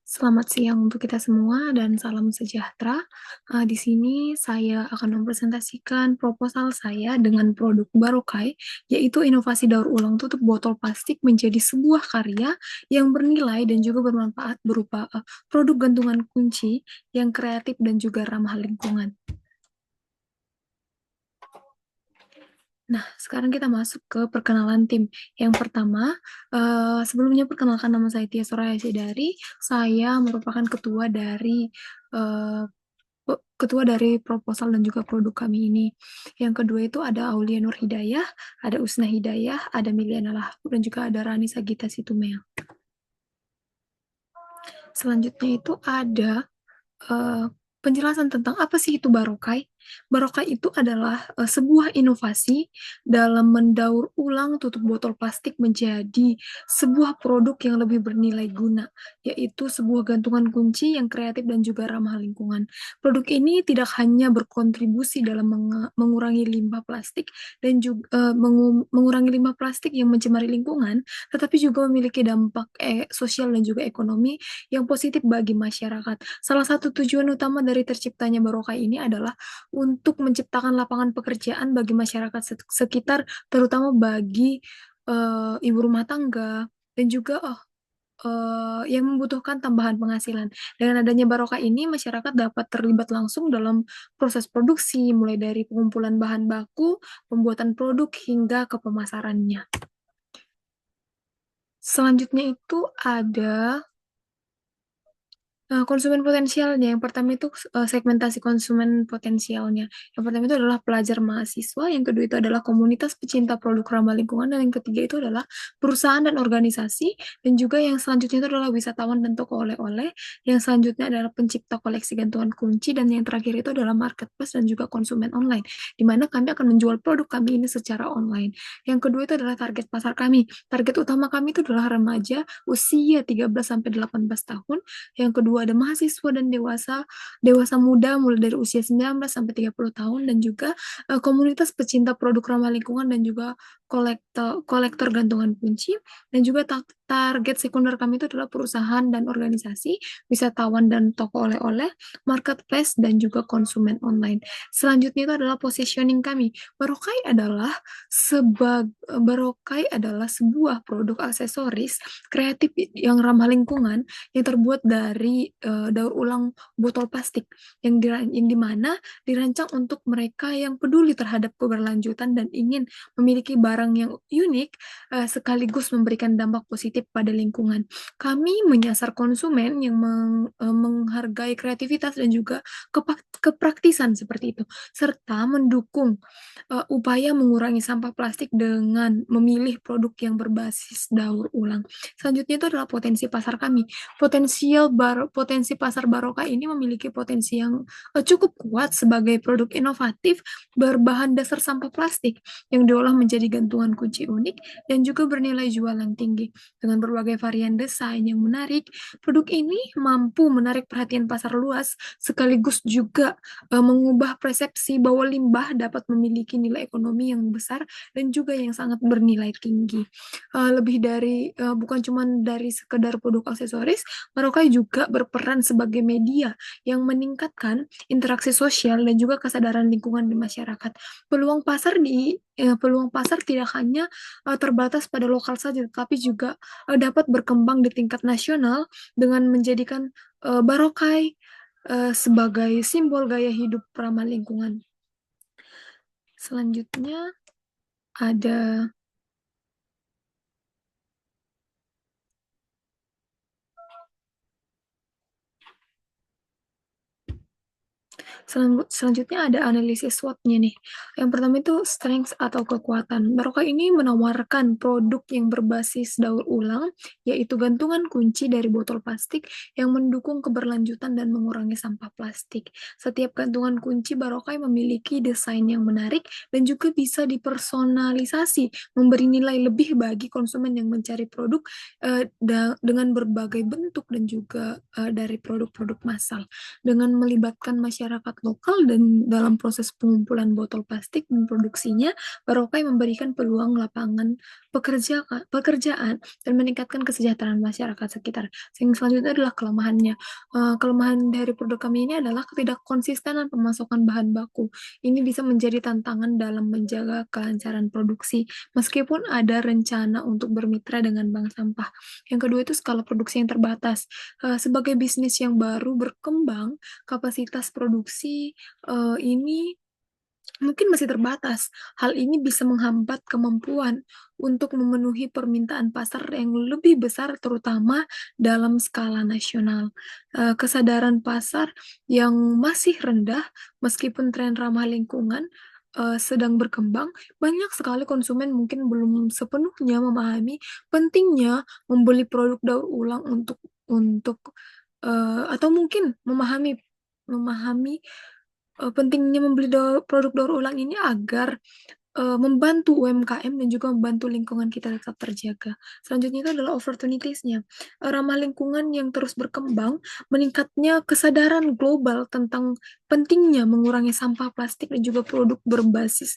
Selamat siang untuk kita semua dan salam sejahtera. Di sini saya akan mempresentasikan proposal saya dengan produk Barokai, yaitu inovasi daur ulang tutup botol plastik menjadi sebuah karya yang bernilai dan juga bermanfaat berupa produk gantungan kunci yang kreatif dan juga ramah lingkungan. Nah, sekarang kita masuk ke perkenalan tim. Yang pertama, sebelumnya perkenalkan nama saya Tia Soraya Sedari. Saya merupakan ketua dari proposal dan juga produk kami ini. Yang kedua itu ada Aulia Nur Hidayah, ada Usna Hidayah, ada Miliana Lahpu, dan juga ada Rani Sagita Situmea. Selanjutnya itu ada eh, penjelasan tentang apa sih itu barokai. Barokai itu adalah sebuah inovasi dalam mendaur ulang tutup botol plastik menjadi sebuah produk yang lebih bernilai guna, yaitu sebuah gantungan kunci yang kreatif dan juga ramah lingkungan. Produk ini tidak hanya berkontribusi dalam mengurangi limbah plastik dan juga mengurangi limbah plastik yang mencemari lingkungan, tetapi juga memiliki dampak sosial dan juga ekonomi yang positif bagi masyarakat. Salah satu tujuan utama dari terciptanya Barokai ini adalah untuk menciptakan lapangan pekerjaan bagi masyarakat sekitar, terutama bagi ibu rumah tangga dan juga yang membutuhkan tambahan penghasilan. Dengan adanya Barokai ini, masyarakat dapat terlibat langsung dalam proses produksi, mulai dari pengumpulan bahan baku, pembuatan produk, hingga ke pemasarannya. Selanjutnya itu ada konsumen potensialnya. Yang pertama itu segmentasi konsumen potensialnya. Yang pertama itu adalah pelajar mahasiswa, yang kedua itu adalah komunitas pecinta produk ramah lingkungan, dan yang ketiga itu adalah perusahaan dan organisasi, dan juga yang selanjutnya itu adalah wisatawan dan toko oleh-oleh, yang selanjutnya adalah pencipta koleksi gantungan kunci, dan yang terakhir itu adalah marketplace dan juga konsumen online, di mana kami akan menjual produk kami ini secara online. Yang kedua itu adalah target pasar kami. Target utama kami itu adalah remaja usia 13 sampai 18 tahun, yang kedua ada mahasiswa dan dewasa, dewasa muda mulai dari usia 19 sampai 30 tahun, dan juga komunitas pecinta produk ramah lingkungan dan juga kolektor gantungan kunci, dan juga target sekunder kami itu adalah perusahaan dan organisasi, wisatawan dan toko oleh-oleh, marketplace dan juga konsumen online. Selanjutnya itu adalah positioning kami. Barokai adalah sebuah produk aksesoris kreatif yang ramah lingkungan yang terbuat dari daur ulang botol plastik yang dimana dirancang untuk mereka yang peduli terhadap keberlanjutan dan ingin memiliki barang yang unik sekaligus memberikan dampak positif pada lingkungan. Kami menyasar konsumen yang menghargai kreativitas dan juga kepraktisan seperti itu, serta mendukung upaya mengurangi sampah plastik dengan memilih produk yang berbasis daur ulang. Selanjutnya itu adalah potensi pasar kami. Potensi pasar Baroka ini memiliki potensi yang cukup kuat sebagai produk inovatif berbahan dasar sampah plastik yang diolah menjadi gantungan kunci unik dan juga bernilai jual yang tinggi. Dengan berbagai varian desain yang menarik, produk ini mampu menarik perhatian pasar luas sekaligus juga mengubah persepsi bahwa limbah dapat memiliki nilai ekonomi yang besar dan juga yang sangat bernilai tinggi. Lebih dari bukan cuma dari sekedar produk aksesoris, Marokai juga berperan sebagai media yang meningkatkan interaksi sosial dan juga kesadaran lingkungan di masyarakat. Peluang pasar tidak hanya terbatas pada lokal saja, tetapi juga dapat berkembang di tingkat nasional dengan menjadikan Barokai sebagai simbol gaya hidup ramah lingkungan. Selanjutnya ada Selanjutnya ada analisis SWOT-nya nih. Yang pertama itu strength atau kekuatan. Baroka ini menawarkan produk yang berbasis daur ulang, yaitu gantungan kunci dari botol plastik yang mendukung keberlanjutan dan mengurangi sampah plastik. Setiap gantungan kunci Barokai memiliki desain yang menarik dan juga bisa dipersonalisasi, memberi nilai lebih bagi konsumen yang mencari produk dengan berbagai bentuk dan juga dari produk-produk massal. Dengan melibatkan masyarakat lokal dan dalam proses pengumpulan botol plastik dan produksinya, Barokai memberikan peluang lapangan pekerjaan dan meningkatkan kesejahteraan masyarakat sekitar. Yang selanjutnya adalah kelemahannya. Kelemahan dari produk kami ini adalah ketidakkonsistenan pemasokan bahan baku. Ini bisa menjadi tantangan dalam menjaga kelancaran produksi, meskipun ada rencana untuk bermitra dengan bank sampah. Yang kedua itu skala produksi yang terbatas. Sebagai bisnis yang baru berkembang, kapasitas produksi ini mungkin masih terbatas. Hal ini bisa menghambat kemampuan untuk memenuhi permintaan pasar yang lebih besar, terutama dalam skala nasional. Kesadaran pasar yang masih rendah, meskipun tren ramah lingkungan sedang berkembang, banyak sekali konsumen mungkin belum sepenuhnya memahami pentingnya membeli produk daur ulang untuk atau mungkin memahami memahami pentingnya membeli produk daur ulang ini agar membantu UMKM dan juga membantu lingkungan kita tetap terjaga. Selanjutnya itu adalah opportunities-nya. Ramah lingkungan yang terus berkembang, meningkatnya kesadaran global tentang pentingnya mengurangi sampah plastik dan juga produk berbasis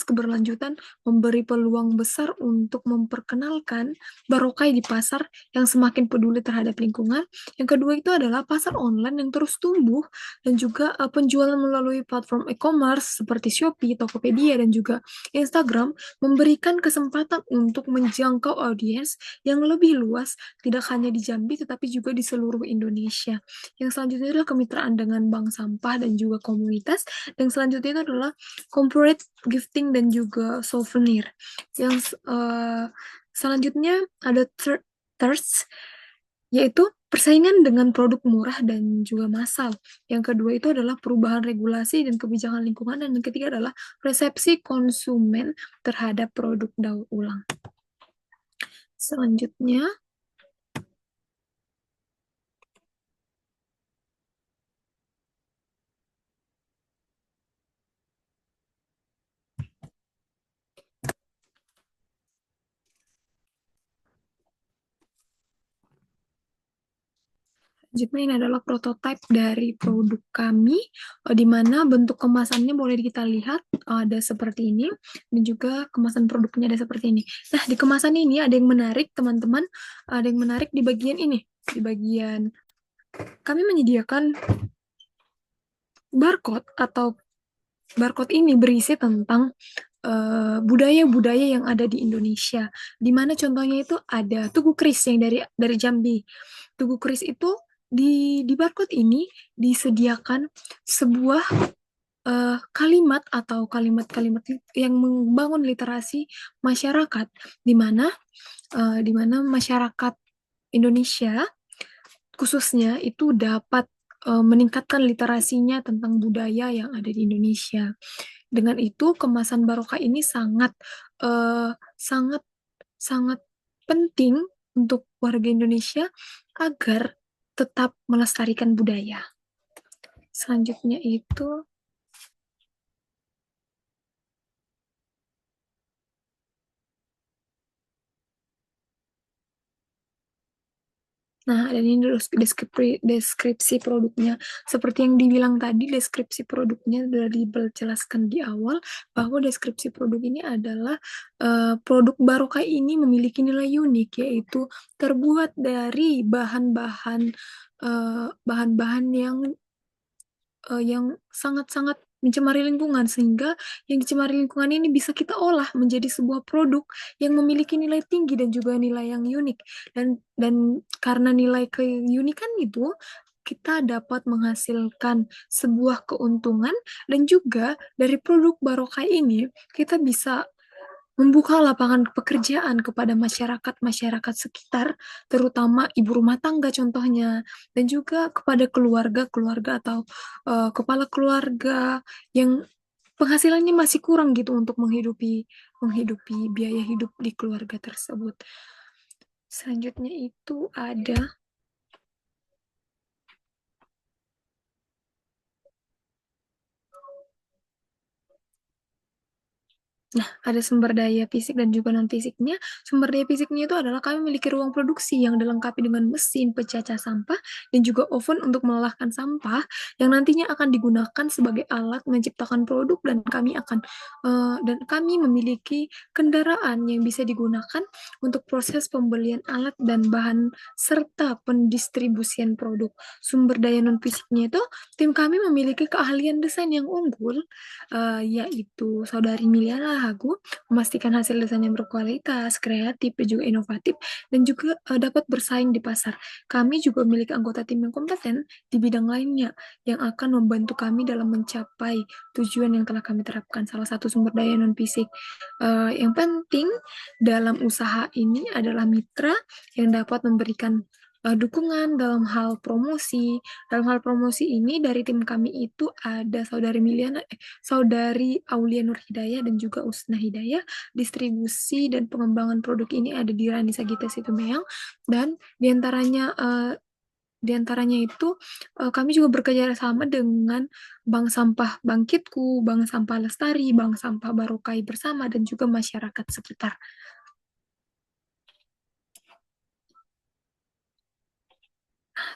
keberlanjutan, memberi peluang besar untuk memperkenalkan Barokai di pasar yang semakin peduli terhadap lingkungan. Yang kedua itu adalah pasar online yang terus tumbuh dan juga penjualan melalui platform e-commerce seperti Shopee, Tokopedia, dan juga Instagram memberikan kesempatan untuk menjangkau audiens yang lebih luas, tidak hanya di Jambi tetapi juga di seluruh Indonesia. Yang selanjutnya adalah kemitraan dengan bank sampah dan juga komunitas. Dan selanjutnya itu adalah corporate gifting dan juga souvenir. Yang selanjutnya ada thirst, yaitu persaingan dengan produk murah dan juga massal. Yang kedua itu adalah perubahan regulasi dan kebijakan lingkungan, dan yang ketiga adalah persepsi konsumen terhadap produk daur ulang. Selanjutnya, ini adalah prototipe dari produk kami, di mana bentuk kemasannya boleh kita lihat ada seperti ini, dan juga kemasan produknya ada seperti ini. Nah, di kemasan ini ada yang menarik, teman-teman. Ada yang menarik di bagian ini. Di bagian kami menyediakan barcode atau barcode ini berisi tentang budaya-budaya yang ada di Indonesia. Di mana contohnya itu ada Tugu Kris yang dari Jambi. Tugu Kris itu di barcode ini disediakan sebuah kalimat atau kalimat-kalimat yang membangun literasi masyarakat, di mana masyarakat Indonesia khususnya itu dapat meningkatkan literasinya tentang budaya yang ada di Indonesia. Dengan itu, kemasan barokah ini sangat sangat sangat penting untuk warga Indonesia agar tetap melestarikan budaya. Selanjutnya itu, nah, dan ini deskripsi produknya. Seperti yang dibilang tadi, deskripsi produknya sudah dijelaskan di awal, bahwa deskripsi produk ini adalah produk Barokah ini memiliki nilai unik, yaitu terbuat dari bahan-bahan yang sangat-sangat mencemari lingkungan, sehingga yang dicemari lingkungan ini bisa kita olah menjadi sebuah produk yang memiliki nilai tinggi dan juga nilai yang unik. Dan karena nilai keunikan itu, kita dapat menghasilkan sebuah keuntungan, dan juga dari produk Barokah ini kita bisa membuka lapangan pekerjaan kepada masyarakat-masyarakat sekitar, terutama ibu rumah tangga contohnya, dan juga kepada keluarga-keluarga atau kepala keluarga yang penghasilannya masih kurang gitu untuk menghidupi menghidupi biaya hidup di keluarga tersebut. Selanjutnya itu ada Nah, ada sumber daya fisik dan juga non-fisiknya. Sumber daya fisiknya itu adalah kami memiliki ruang produksi yang dilengkapi dengan mesin pencacah sampah dan juga oven untuk melelahkan sampah yang nantinya akan digunakan sebagai alat menciptakan produk dan kami memiliki kendaraan yang bisa digunakan untuk proses pembelian alat dan bahan serta pendistribusian produk. Sumber daya non-fisiknya itu tim kami memiliki keahlian desain yang unggul, yaitu Saudari Miliana Hagu memastikan hasil desain yang berkualitas, kreatif, dan juga inovatif, dan juga dapat bersaing di pasar. Kami juga memiliki anggota tim yang kompeten di bidang lainnya yang akan membantu kami dalam mencapai tujuan yang telah kami terapkan. Salah satu sumber daya non-fisik yang penting dalam usaha ini adalah mitra yang dapat memberikan dukungan dalam hal promosi. Dalam hal promosi ini dari tim kami itu ada Saudari Aulia Nur Hidayah dan juga Usna Hidayah. Distribusi dan pengembangan produk ini ada di Rani Sagita Situmeang, dan diantaranya itu kami juga bekerja sama dengan Bank Sampah Bangkitku, Bank Sampah Lestari, Bank Sampah Barokai Bersama, dan juga masyarakat sekitar.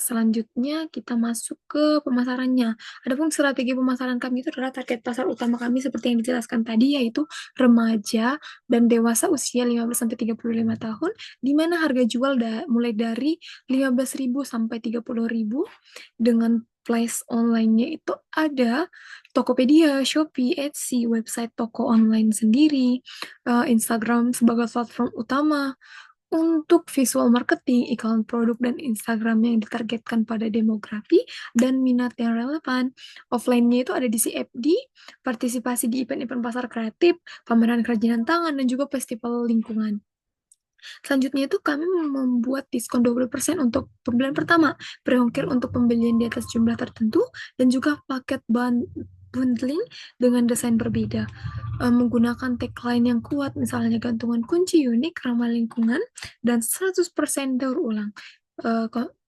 Selanjutnya kita masuk ke pemasarannya. Adapun strategi pemasaran kami itu adalah target pasar utama kami seperti yang dijelaskan tadi, yaitu remaja dan dewasa usia 15-35 tahun, di mana harga jual mulai dari 15.000 sampai 30.000. Dengan place online-nya itu ada Tokopedia, Shopee, Etsy, website toko online sendiri, Instagram sebagai platform utama. Untuk visual marketing, iklan produk dan Instagram yang ditargetkan pada demografi dan minat yang relevan. Offline-nya itu ada di CFD, partisipasi di event-event pasar kreatif, pameran kerajinan tangan, dan juga festival lingkungan. Selanjutnya itu kami membuat diskon 20% untuk pembelian pertama, pre-ongkir untuk pembelian di atas jumlah tertentu, dan juga paket bundling dengan desain berbeda. Menggunakan tagline yang kuat, misalnya gantungan kunci unik, ramah lingkungan, dan 100% daur ulang.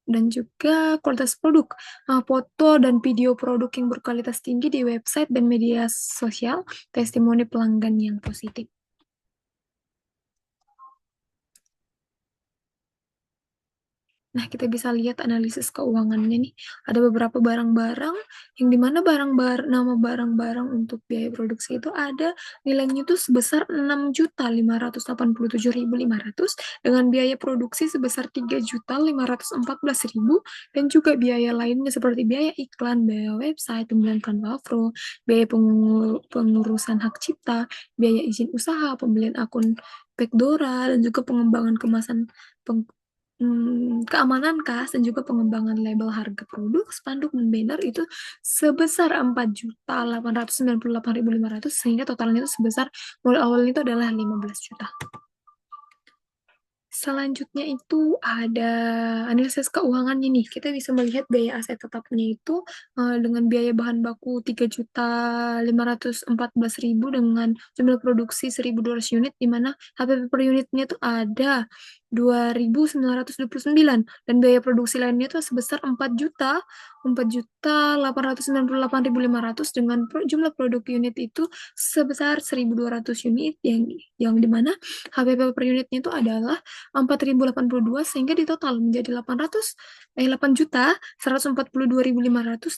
Dan juga kualitas produk, foto dan video produk yang berkualitas tinggi di website dan media sosial, testimoni pelanggan yang positif. Nah, kita bisa lihat analisis keuangannya nih. Ada beberapa barang-barang yang dimana nama barang-barang untuk biaya produksi itu ada nilainya itu sebesar 6.587.500 dengan biaya produksi sebesar 3.514.000 dan juga biaya lainnya seperti biaya iklan, biaya website, pembelian Canva Pro, biaya pengurusan hak cipta, biaya izin usaha, pembelian akun Backdora, dan juga pengembangan kemasan keamanan kas dan juga pengembangan label harga produk, spanduk dan banner itu sebesar 4.898.500 sehingga totalnya itu sebesar mulai awal itu adalah 15 juta. Selanjutnya itu ada analisis keuangannya nih. Kita bisa melihat biaya aset tetapnya itu dengan biaya bahan baku 3.514.000 dengan jumlah produksi 1.200 unit, di mana HPP per unitnya itu ada 2.929 dan biaya produksi lainnya itu sebesar 4.898.500 dengan jumlah produk unit itu sebesar 1.200 unit yang dimana HPP per unitnya itu adalah 4.082 sehingga di total menjadi 8 juta 142.500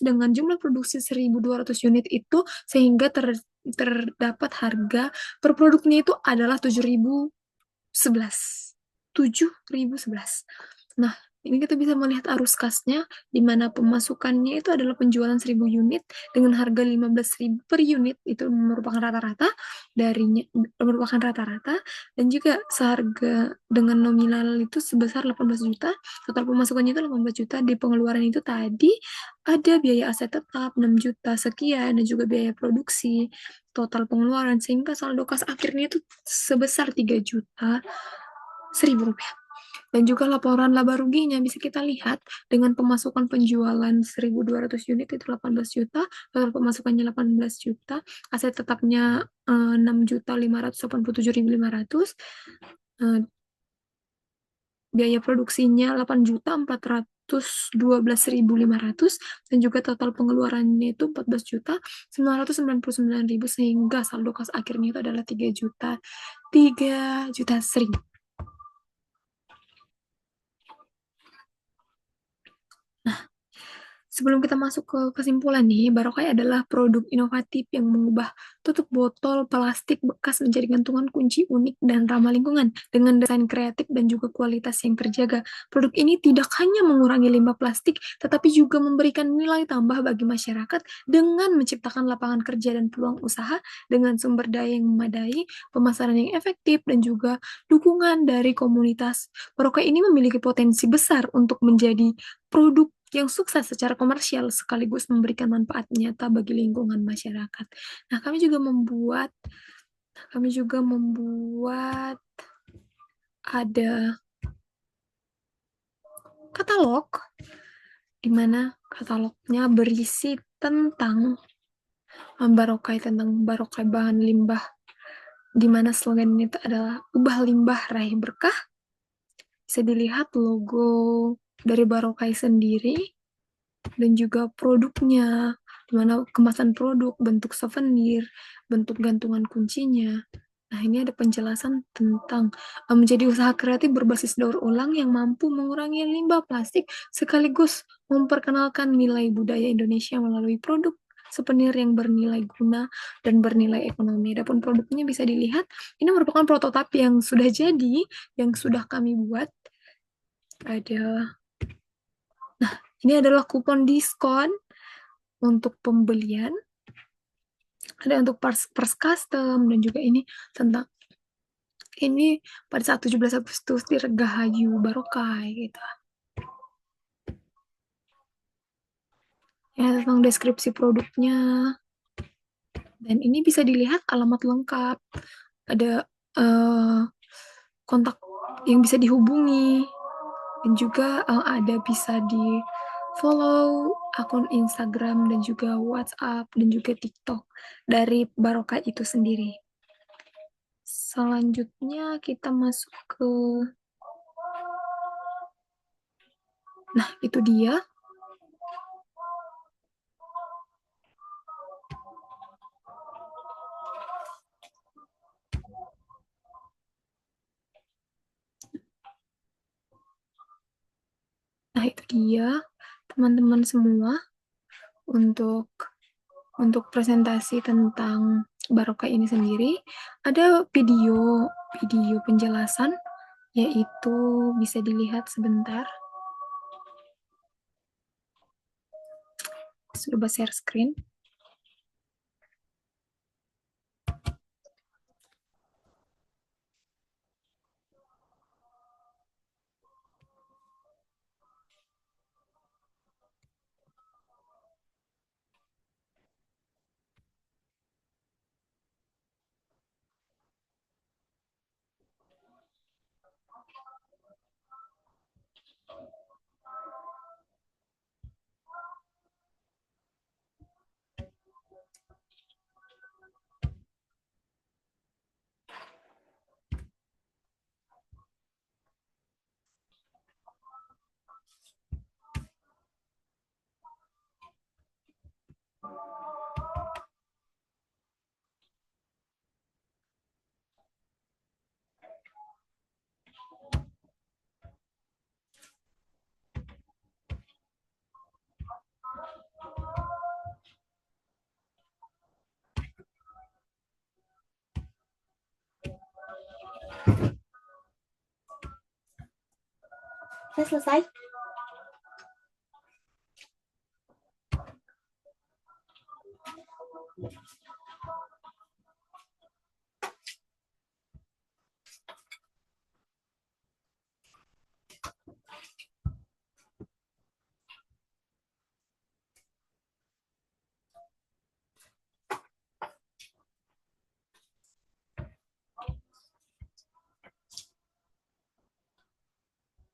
dengan jumlah produksi 1.200 unit itu sehingga terdapat harga per produknya itu adalah 7.011. 7.011. Nah, ini kita bisa melihat arus kasnya, di mana pemasukannya itu adalah penjualan 1.000 unit dengan harga 15.000 per unit, itu merupakan rata-rata, dan juga seharga dengan nominal itu sebesar 18 juta, total pemasukannya itu 18 juta, di pengeluaran itu tadi ada biaya aset tetap 6 juta sekian, dan juga biaya produksi, total pengeluaran, sehingga saldo kas akhirnya itu sebesar 3 juta 1.000 rupiah. Dan juga laporan laba ruginya bisa kita lihat dengan pemasukan penjualan 1.200 unit itu 18 juta, total pemasukannya 18 juta, aset tetapnya 6.587.500, biaya produksinya 8 juta 212.500 dan juga total pengeluarannya itu 14.999.000 sehingga saldo kas akhirnya itu adalah 3 juta Sri. Sebelum kita masuk ke kesimpulan nih, Barokai adalah produk inovatif yang mengubah tutup botol plastik bekas menjadi gantungan kunci unik dan ramah lingkungan dengan desain kreatif dan juga kualitas yang terjaga. Produk ini tidak hanya mengurangi limbah plastik, tetapi juga memberikan nilai tambah bagi masyarakat dengan menciptakan lapangan kerja dan peluang usaha dengan sumber daya yang memadai, pemasaran yang efektif, dan juga dukungan dari komunitas. Barokai ini memiliki potensi besar untuk menjadi produk yang sukses secara komersial sekaligus memberikan manfaat nyata bagi lingkungan masyarakat. Nah, kami juga membuat ada katalog di mana katalognya berisi tentang barokai bahan limbah, di mana slogan itu adalah ubah limbah raih berkah. Bisa dilihat logo dari barokai sendiri dan juga produknya, di mana kemasan produk, bentuk souvenir, bentuk gantungan kuncinya. Nah, ini ada penjelasan tentang menjadi usaha kreatif berbasis daur ulang yang mampu mengurangi limbah plastik sekaligus memperkenalkan nilai budaya Indonesia melalui produk souvenir yang bernilai guna dan bernilai ekonomi. Adapun produknya bisa dilihat, ini merupakan prototipe yang sudah jadi, yang sudah kami buat. Ini adalah kupon diskon untuk pembelian. Ada untuk pers custom dan juga ini pada saat 17 Agustus di Regahayu Barokai gitu. Ya, tentang deskripsi produknya. Dan ini bisa dilihat alamat lengkap. Ada kontak yang bisa dihubungi. Dan juga ada bisa di follow akun Instagram dan juga WhatsApp dan juga TikTok dari Barokai itu sendiri. Selanjutnya kita masuk ke, nah itu dia. Nah itu dia teman-teman semua untuk presentasi tentang Barokai ini sendiri. Ada video penjelasan, yaitu bisa dilihat sebentar. Coba share screen. Saya selesai.